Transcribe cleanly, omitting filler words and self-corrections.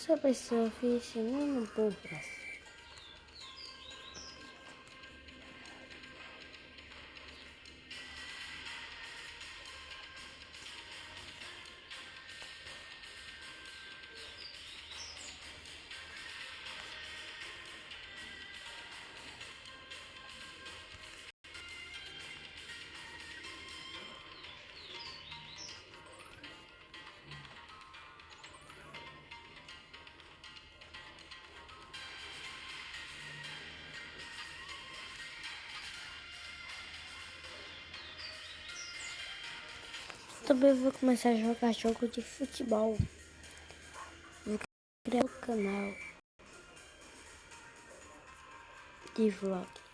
Essa pessoa fez um pouco. Também vou começar a jogar jogo de futebol. Vou criar um canal de vlog.